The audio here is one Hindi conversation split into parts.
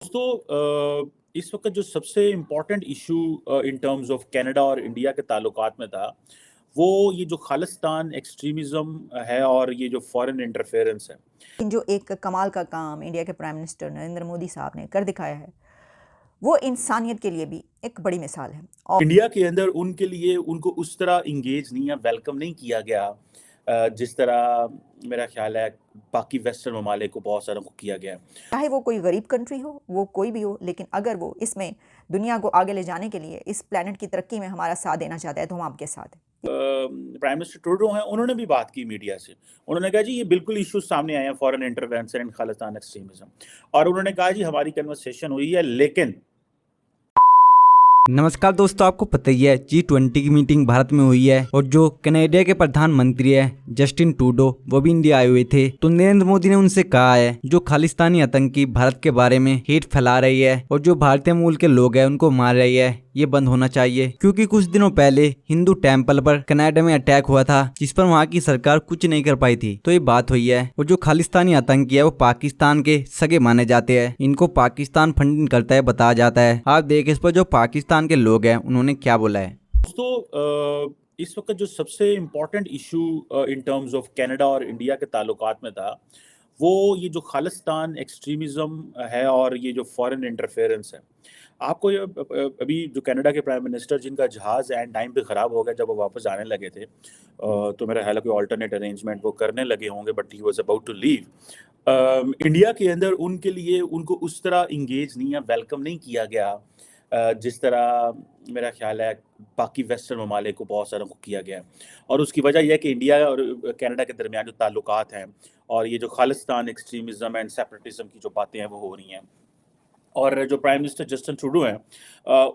दोस्तों इस वक्त जो सबसे important issue in terms of Canada और इंडिया के ताल्लुकात में था वो ये जो खालिस्तान एक्सट्रीमिज़म है और ये जो फॉरेन इंटरफेरेंस है। जो एक कमाल का काम इंडिया के प्राइम मिनिस्टर नरेंद्र मोदी साहब ने कर दिखाया है, वो इंसानियत के लिए भी एक बड़ी मिसाल है। और इंडिया के अंदर उनके लिए उनको उस तरह इंगेज नहीं या वेलकम नहीं किया गया जिस तरह मेरा ख्याल है बाकी वेस्टर्न ममालिक को बहुत सारों को किया गया है। चाहे वो कोई गरीब कंट्री हो, वो कोई भी हो, लेकिन अगर वो इसमें दुनिया को आगे ले जाने के लिए, इस प्लेनेट की तरक्की में हमारा साथ देना चाहता है, तो हम आपके साथ हैं। प्राइम मिनिस्टर ट्रूडो हैं, उन्होंने भी बात की मीडिया से। उन्होंने कहा जी ये बिल्कुल इश्यूज सामने आए हैं foreign intervention and Khalistan extremism, और उन्होंने कहा जी हमारी कन्वर्सेशन हुई है लेकिन नमस्कार दोस्तों, आपको पता ही है G20 की मीटिंग भारत में हुई है और जो कनाडा के प्रधानमंत्री है जस्टिन ट्रूडो वो भी इंडिया आए हुए थे। तो नरेंद्र मोदी ने उनसे कहा है जो खालिस्तानी आतंकी भारत के बारे में हेट फैला रही है और जो भारतीय मूल के लोग हैं उनको मार रही है, ये बंद होना चाहिए। क्योंकि कुछ दिनों पहले हिंदू टेम्पल पर कनाडा में अटैक हुआ था जिस पर वहाँ की सरकार कुछ नहीं कर पाई थी। तो ये बात हुई है। और जो खालिस्तानी आतंकी है वो पाकिस्तान के सगे माने जाते हैं, इनको पाकिस्तान फंडिंग करता है बताया जाता है। आप देखें इस पर जो पाकिस्तान के लोग हैं उन्होंने क्या बोला है। दोस्तों इस वक्त जो सबसे important issue in terms of Canada और इंडिया के ताल्लुकात में था वो ये जो खालिस्तान एक्सट्रीमिज़म है और ये जो फॉरेन इंटरफेरेंस है। आपको ये अभी जो कनाडा के प्राइम मिनिस्टर जिनका जहाज़ एंड टाइम पे ख़राब हो गया जब वो वापस आने लगे थे, तो मेरा ख्याल है कोई अल्टरनेट अरेंजमेंट वो करने लगे होंगे, but he was about to leave. India के अंदर उनके लिए उनको उस तरह इंगेज नहीं या वेलकम नहीं किया गया जिस तरह मेरा ख्याल है बाकी वेस्टर्न ममालिक को बहुत सारों को किया गया है। और उसकी वजह यह है कि इंडिया और कनाडा के दरमियान जो ताल्लुकात हैं और ये जो खालिस्तान एक्सट्रीमिज़म एंड सेपरेटिज़म की जो बातें हैं वो हो रही हैं। और जो प्राइम मिनिस्टर जस्टिन ट्रूडो हैं,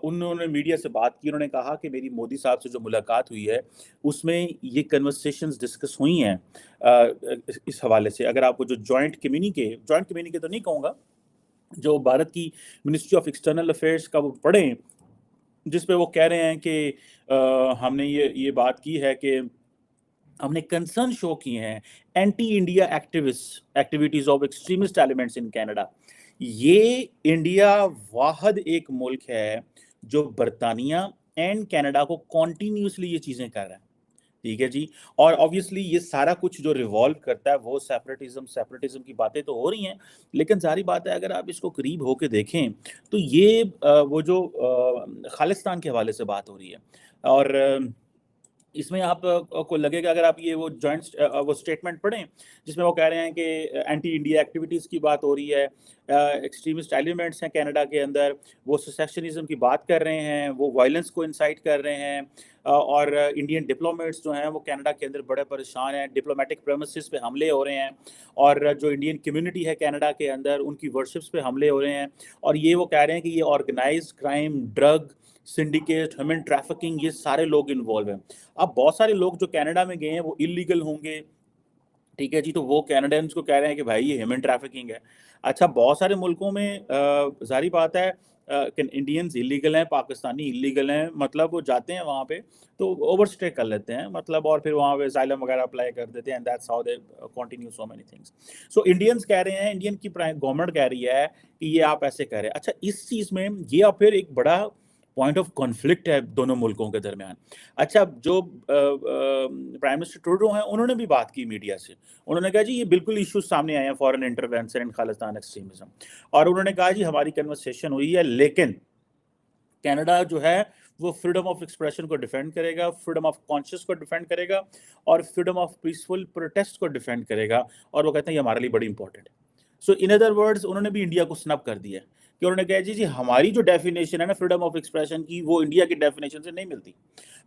उन्होंने मीडिया से बात की। उन्होंने कहा कि मेरी मोदी साहब से जो मुलाकात हुई है उसमें ये कन्वर्सेशंस डिस्कस हुई हैं इस हवाले से। अगर आपको जो जॉइंट कम्युनिके तो नहीं कहूँगा, जो भारत की मिनिस्ट्री ऑफ एक्सटर्नल अफेयर्स का वो पढ़ें, जिस पे वो कह रहे हैं कि हमने ये बात की है कि हमने कंसर्न शो किए हैं anti India activities of extremist elements in Canada. ये इंडिया वाहद एक मुल्क है जो बरतानिया एंड कनाडा को कॉन्टिन्यूसली ये चीज़ें कर रहा है। ठीक है जी। और ऑब्वियसली ये सारा कुछ जो रिवॉल्व करता है वो सेपरेटिज्म की बातें तो हो रही हैं, लेकिन सारी बात है अगर आप इसको करीब होके देखें तो ये वो जो खालिस्तान के हवाले से बात हो रही है। और इसमें आप को लगेगा अगर आप ये वो वो स्टेटमेंट पढ़ें जिसमें वो कह रहे हैं कि एंटी इंडिया एक्टिविटीज़ की बात हो रही है, एक्सट्रीमिस्ट एलिमेंट्स हैं कनाडा के अंदर, वो सेसेशनिज्म की बात कर रहे हैं, वो वायलेंस को इंसाइट कर रहे हैं। और इंडियन डिप्लोमेट्स जो हैं वो कनाडा के अंदर बड़े परेशान हैं, डिप्लोमेटिक प्रेमिसेस पे हमले हो रहे हैं, और जो इंडियन कम्युनिटी है कनाडा के अंदर उनकी वर्शिप्स पे हमले हो रहे हैं। और ये वो कह रहे हैं कि ये organised crime, drug syndicate, human trafficking, ये सारे लोग इन्वॉल्व हैं। अब बहुत सारे लोग जो कनाडा में गए हैं वो इलीगल होंगे, ठीक है जी, तो वो कैनेडियंस को कह रहे हैं कि भाई ये ह्यूमन ट्रैफिकिंग है। अच्छा, बहुत सारे मुल्कों में ज़ाहिर बात है इंडियंस इलीगल हैं, पाकिस्तानी इलीगल हैं, मतलब वो जाते हैं वहाँ पे तो ओवरस्टे कर लेते हैं, मतलब, और फिर वहाँ पे असाइलम वगैरह अप्लाई कर देते हैं, and that's how they continue so many things. So Indians कह रहे हैं, इंडियन की गवर्नमेंट कह रही है कि ये आप ऐसे कह रहे हैं। अच्छा, इस चीज़ में ये अब फिर एक बड़ा पॉइंट ऑफ कॉन्फ्लिक्ट है दोनों मुल्कों के दरमियान। अच्छा, जो प्राइम मिनिस्टर ट्रूडो हैं उन्होंने भी बात की मीडिया से। उन्होंने कहा जी ये बिल्कुल इश्यूज सामने आए हैं foreign intervention and Khalistan extremism, और उन्होंने कहा जी हमारी कन्वर्सेशन हुई है लेकिन कनाडा जो है वो फ्रीडम ऑफ एक्सप्रेशन को डिफेंड करेगा, फ्रीडम ऑफ कॉन्शियस को डिफेंड करेगा, और फ्रीडम ऑफ पीसफुल प्रोटेस्ट को डिफेंड करेगा। और वो कहते हैं ये हमारे लिए बड़ी इंपॉर्टेंट है। सो इन अदर वर्ड्स उन्होंने भी इंडिया को स्नब कर दिया है कि उन्होंने कहा जी हमारी जो डेफिनेशन है ना फ्रीडम ऑफ एक्सप्रेशन की वो इंडिया की डेफिनेशन से नहीं मिलती।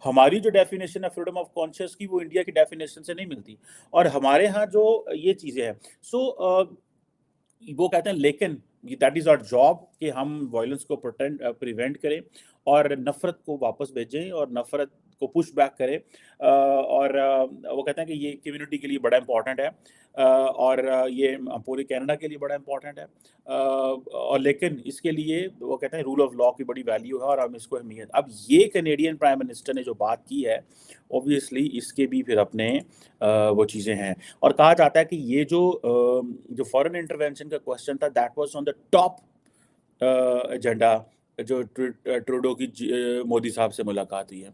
हमारी जो डेफिनेशन है फ्रीडम ऑफ कॉन्शियस की वो इंडिया की डेफिनेशन से नहीं मिलती। और हमारे यहाँ जो ये चीज़ें हैं, सो वो कहते हैं लेकिन दैट इज़ आवर जॉब कि हम वायलेंस को प्रिवेंट करें और नफ़रत को वापस भेजें और नफ़रत को पुश बैक करें। और वो कहते हैं कि ये कम्युनिटी के लिए बड़ा इंपॉर्टेंट है, और ये पूरे कनाडा के लिए बड़ा इंपॉर्टेंट है। और लेकिन इसके लिए वो कहते हैं रूल ऑफ लॉ की बड़ी वैल्यू है और हम इसको अहमियत। अब ये कैनेडियन प्राइम मिनिस्टर ने जो बात की है ऑब्वियसली इसके भी फिर अपने वो चीज़ें हैं। और कहा जाता है कि ये जो फॉरेन इंटरवेंशन का क्वेश्चन था that was on the top agenda जो ट्रूडो की मोदी साहब से मुलाकात हुई है।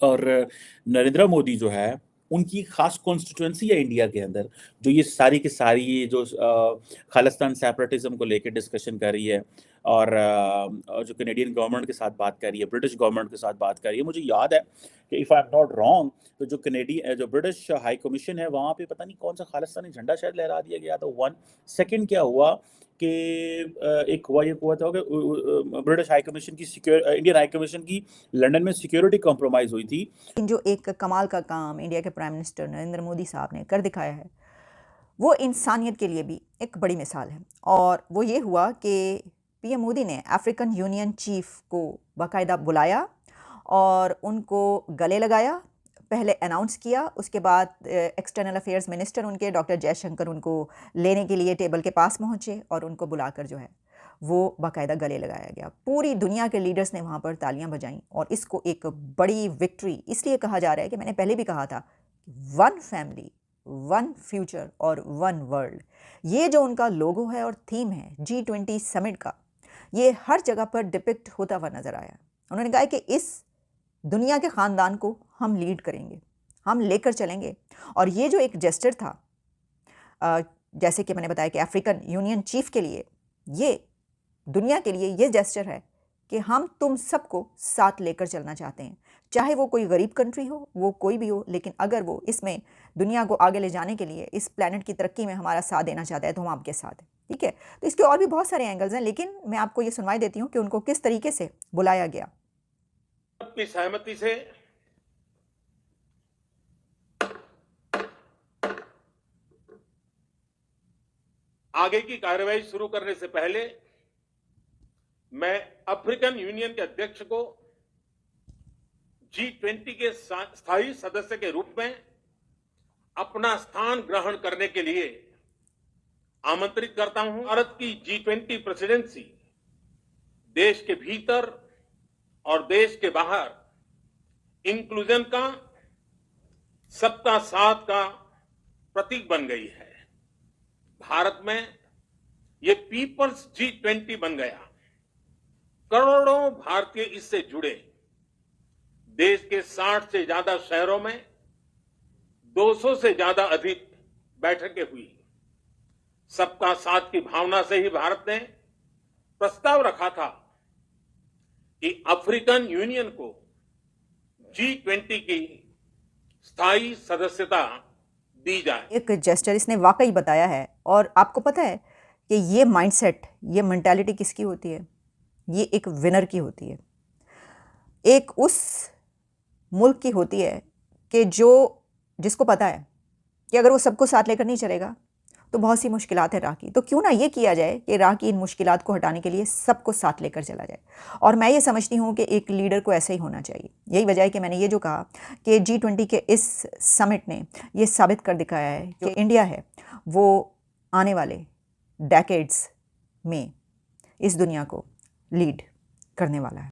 और नरेंद्र मोदी जो है, उनकी खास कॉन्स्टिट्यूएंसी है इंडिया के अंदर, जो ये सारी की सारी ये जो खालिस्तान सेपरेटिज्म को लेके डिस्कशन कर रही है और जो कनेडियन गवर्नमेंट के साथ बात कर रही है, ब्रिटिश गवर्नमेंट के साथ बात कर रही है। मुझे याद है कि if I am not wrong, तो जो ब्रिटिश हाई कमीशन है, वहाँ पे पता नहीं कौन सा खालिस्तानी झंडा शायद लहरा दिया गया था। वन सेकंड क्या हुआ कि एक हुआ था कि ब्रिटिश हाई कमीशन की इंडियन हाई कमीशन की लंदन में सिक्योरिटी कॉम्प्रोमाइज़ हुई थी। लेकिन जो एक कमाल का काम इंडिया के प्राइम मिनिस्टर नरेंद्र मोदी साहब ने कर दिखाया है, वो इंसानियत के लिए भी एक बड़ी मिसाल है। और वो ये हुआ कि पीएम मोदी ने अफ्रीकन यूनियन चीफ को बाकायदा बुलाया और उनको गले लगाया, पहले अनाउंस किया, उसके बाद एक्सटर्नल अफेयर्स मिनिस्टर उनके डॉक्टर जयशंकर उनको लेने के लिए टेबल के पास पहुँचे और उनको बुलाकर जो है वो बाकायदा गले लगाया गया। पूरी दुनिया के लीडर्स ने वहाँ पर तालियां बजाईं और इसको एक बड़ी विक्ट्री इसलिए कहा जा रहा है कि मैंने पहले भी कहा था, वन फैमिली, वन फ्यूचर और वन वर्ल्ड, ये जो उनका लोगो है और थीम है G20 समिट का, ये हर जगह पर डिपिक्ट होता हुआ नज़र आया। उन्होंने कहा कि इस दुनिया के ख़ानदान को हम लीड करेंगे, हम लेकर चलेंगे। और ये जो एक जेस्चर था, जैसे कि मैंने बताया कि अफ्रीकन यूनियन चीफ के लिए, ये दुनिया के लिए ये जेस्चर है कि हम तुम सबको साथ लेकर चलना चाहते हैं, चाहे वो कोई गरीब कंट्री हो, वो कोई भी हो, लेकिन अगर वो इसमें दुनिया को आगे ले जाने के लिए, इस प्लेनेट की तरक्की में हमारा साथ देना चाहता है, तो हम आपके साथ हैं। ठीक है, तो इसके और भी बहुत सारे एंगल्स हैं, लेकिन मैं आपको ये सुनवाई देती हूँ कि उनको किस तरीके से बुलाया गया। की सहमति से आगे की कार्रवाई शुरू करने से पहले मैं अफ्रीकन यूनियन के अध्यक्ष को G20 के स्थायी सदस्य के रूप में अपना स्थान ग्रहण करने के लिए आमंत्रित करता हूं। भारत की G20 प्रेसिडेंसी देश के भीतर और देश के बाहर इंक्लूजन का, सबका साथ का प्रतीक बन गई है। भारत में ये पीपल्स G20 बन गया। करोड़ों भारतीय इससे जुड़े। देश के 60 से ज्यादा शहरों में 200 से ज्यादा अधिक बैठकें हुई। सबका साथ की भावना से ही भारत ने प्रस्ताव रखा था कि अफ्रीकन यूनियन को G20 की स्थायी सदस्यता दी जाए। एक जेस्चर इसने वाकई बताया है। और आपको पता है कि ये माइंडसेट, ये मेंटालिटी किसकी होती है? ये एक विनर की होती है, एक उस मुल्क की होती है कि जिसको पता है कि अगर वो सबको साथ लेकर नहीं चलेगा तो बहुत सी मुश्किलात है राह की। तो क्यों ना ये किया जाए कि राह की इन मुश्किलात को हटाने के लिए सबको साथ लेकर चला जाए। और मैं ये समझती हूँ कि एक लीडर को ऐसा ही होना चाहिए। यही वजह है कि मैंने ये जो कहा कि G20 के इस समिट ने ये साबित कर दिखाया है कि इंडिया है वो आने वाले डेकेड्स में इस दुनिया को लीड करने वाला है।